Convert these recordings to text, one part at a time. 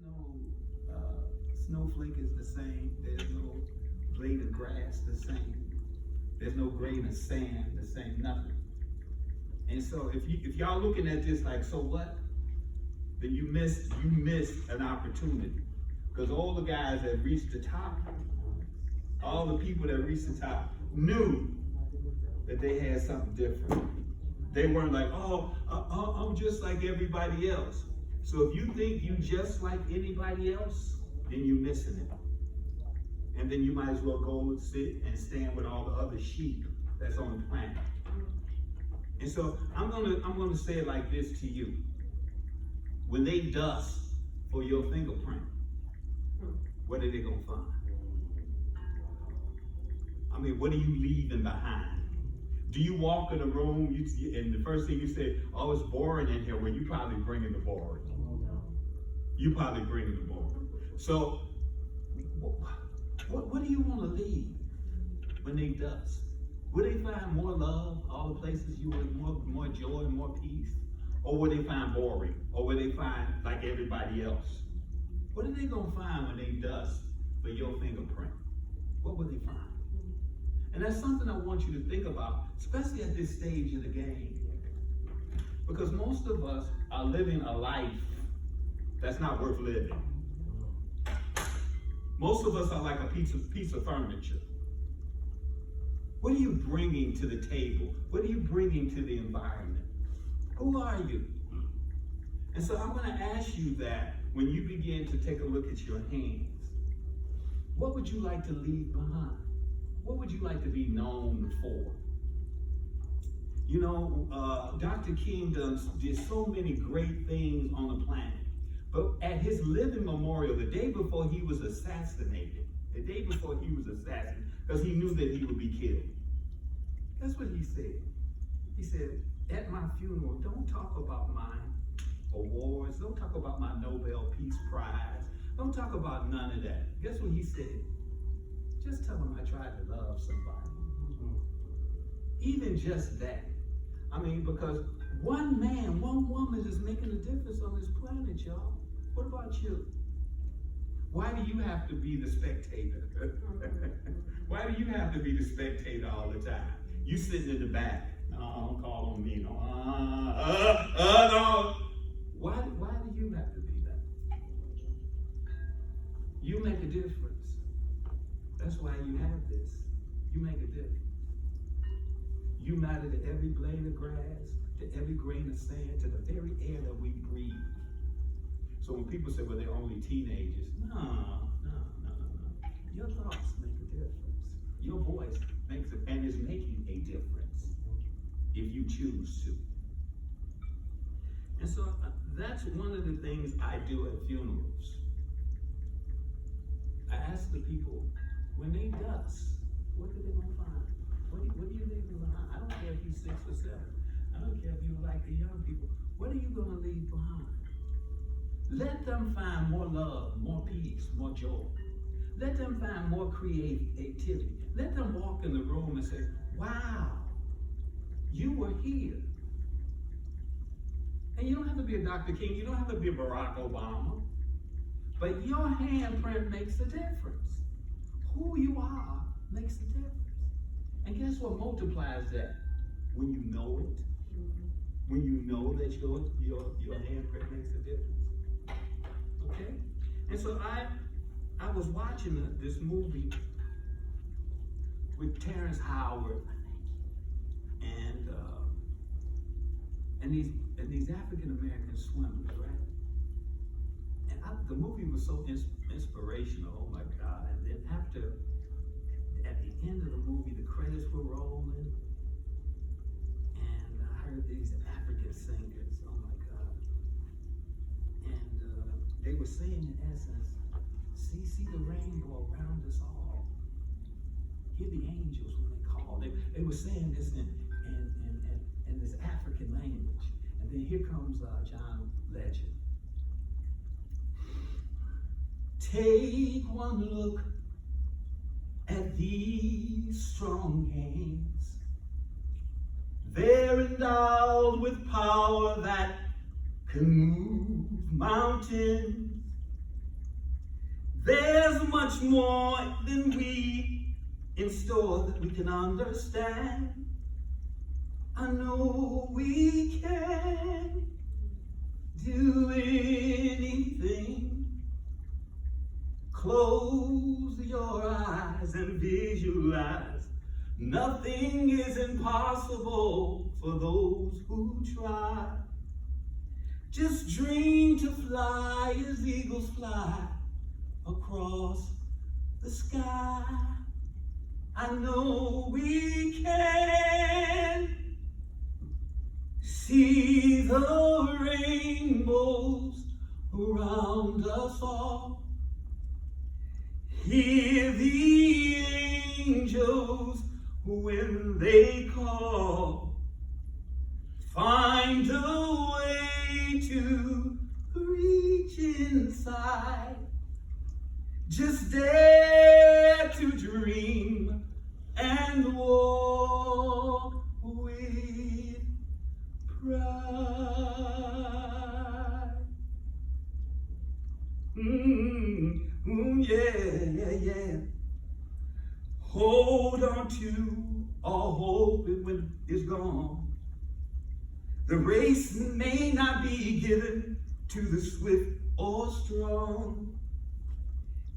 no snowflake is the same. There's no blade of grass the same. There's no grain of sand the same. Nothing. And so if y'all looking at this like, so what? Then you missed an opportunity. Because all the guys that reached the top, all the people that reached the top knew that they had something different. They weren't like, oh, I'm just like everybody else. So if you think you just like anybody else, then you're missing it. And then you might as well go and sit and stand with all the other sheep that's on the planet. And so I'm gonna say it like this to you. When they dust for your fingerprint, what are they gonna find? I mean, what are you leaving behind? Do you walk in a room and the first thing you say, oh, it's boring in here? Well, you probably bringing the boring. You probably bringing the boring. So, what do you want to leave when they dust? Will they find more love, all the places you want, more joy, more peace? Or will they find boring? Or will they find like everybody else? What are they going to find when they dust for your fingerprint? What will they find? And that's something I want you to think about, especially at this stage of the game. Because most of us are living a life that's not worth living. Most of us are like a piece of furniture. What are you bringing to the table? What are you bringing to the environment? Who are you? And so I'm going to ask you that when you begin to take a look at your hands. What would you like to leave behind? What would you like to be known for? You know, Dr. King did so many great things on the planet. But at his living memorial, the day before he was assassinated, because he knew that he would be killed. That's what he said. He said, at my funeral, don't talk about my awards, don't talk about my Nobel Peace Prize, don't talk about none of that. Guess what he said? Just tell them I tried to love somebody. Even just that. I mean, because one man, one woman is making a difference on this planet, y'all. What about you? Why do you have to be the spectator? Why do you have to be the spectator all the time? You sitting in the back. No, don't call on me. No. No. Why do you have to be that? You make a difference. That's why you have this. You make a difference. You matter to every blade of grass, to every grain of sand, to the very air that we breathe. So when people say, well, they're only teenagers, no. Your thoughts make a difference. Your voice makes it, and is making a difference if you choose to. And so that's one of the things I do at funerals. I ask the people, when they dust, what are they going to find? What are you leaving behind? I don't care if you're 6 or 7. I don't care if you like the young people. What are you going to leave behind? Let them find more love, more peace, more joy. Let them find more creativity. Let them walk in the room and say, wow, you were here. And you don't have to be a Dr. King. You don't have to be a Barack Obama. But your handprint makes a difference. Who you are makes a difference. And guess what multiplies that? When you know it. When you know that your handprint makes a difference. Okay? And so I was watching this movie with Terrence Howard and these African American swimmers, right? And the movie was so inspirational. Oh my God! And then at the end of the movie, the credits were rolling, and I heard these African singers. Oh my God! And they were saying in essence, see the rainbow around us all. Hear the angels when they call. They were saying this in this African language. And then here comes John Legend. Take one look at these strong hands. They're endowed with power that can move mountains. There's much more than we in store that we can understand. I know we can do anything. Close your eyes and visualize. Nothing is impossible for those who try. Just dream to fly as eagles fly across the sky. I know we can see the rainbows around us all. Hear the angels when they call. Find a way to reach inside. Just dare to dream and walk with pride. Yeah. Hold on to all hope when it's gone. The race may not be given to the swift or strong.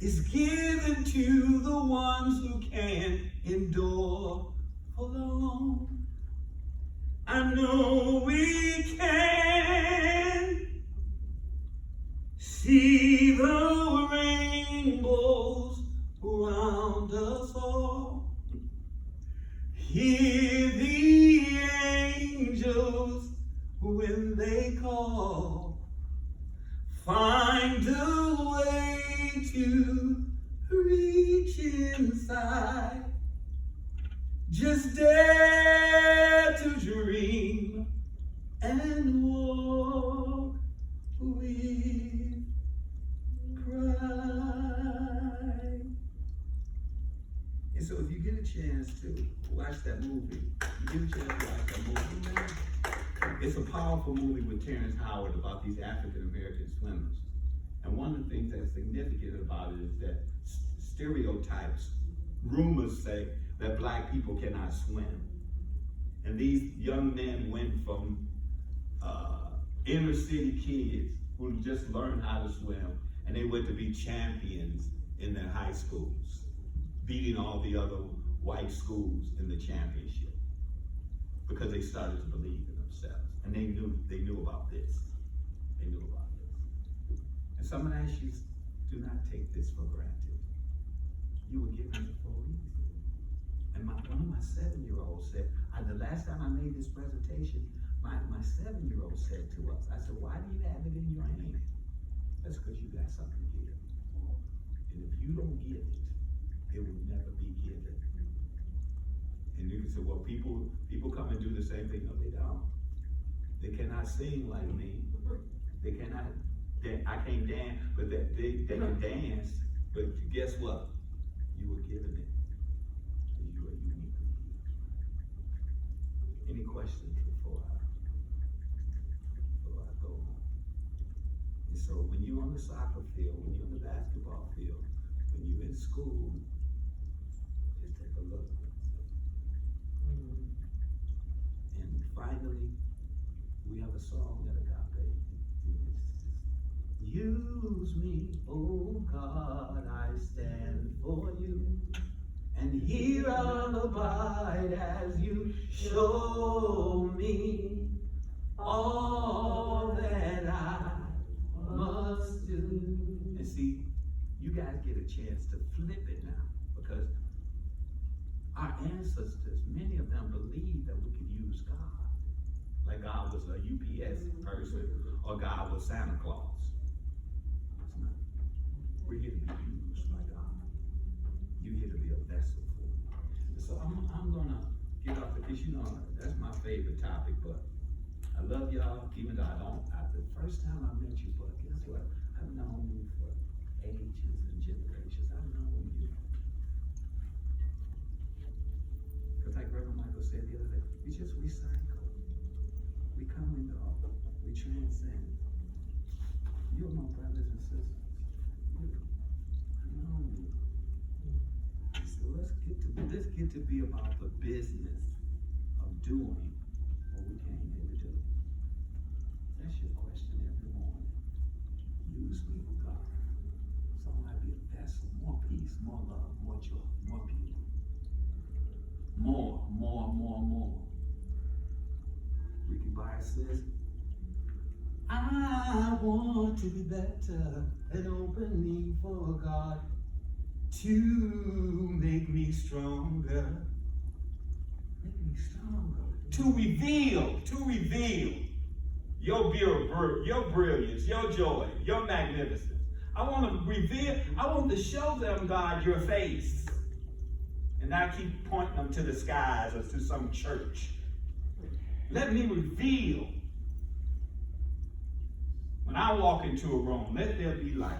It's given to the ones who can endure for long. I know we can see the rainbows around us all. Hear the angels when they call. Find a way to reach inside. Just dare to dream and walk with pride. And so if you get a chance to watch that movie, it's a powerful movie with Terrence Howard about these African American swimmers. And one of the things that's significant about it is that stereotypes, rumors say that black people cannot swim. And these young men went from inner city kids who just learned how to swim, and they went to be champions in their high schools, beating all the other white schools in the championship because they started to believe in themselves. And they knew about this. They knew about this. And some of that you do not take this for granted. You were given it for a reason. And one of my 7-year-olds said, the last time I made this presentation, my 7-year-old said to us, I said, why do you have it in your hand? That's because you got something to give. And if you don't give it, it will never be given. And you can say, well, people come and do the same thing. No, they don't. They cannot sing like me. They cannot, I can't dance, but they can dance. But guess what? You were given it. And you are uniquely here. Any questions before I go on? And so when you're on the soccer field, when you're on the basketball field, when you're in school, just take a look. And finally, we have a song that agape. Use me, oh God, I stand for you. And here I'll abide as you show me all that I must do. And see, you guys get a chance to flip it now, because our ancestors, many of them believed that we could use God. Like God was a UPS person, or God was Santa Claus. It's not. We're here to be used by God. You're here to be a vessel for Him. So I'm gonna get off, because you know that's my favorite topic. But I love y'all, even though I don't. The first time I met you, but guess what? I've known you for ages and generations. I've known you. Because like Reverend Michael said the other day, we just recycle. We come and go. We transcend. You're my brothers and sisters. I it to be about the business of doing what we came here to do? That's your question every morning. Use me, oh God, so I might be a vessel, more peace, more love, more joy, more beauty. More. Ricky Byers says, I want to be better and opening for God to make me stronger. Make me stronger. To reveal your brilliance, your joy, your magnificence. I want to show them, God, your face. And not keep pointing them to the skies or to some church. Let me reveal. When I walk into a room, let there be light.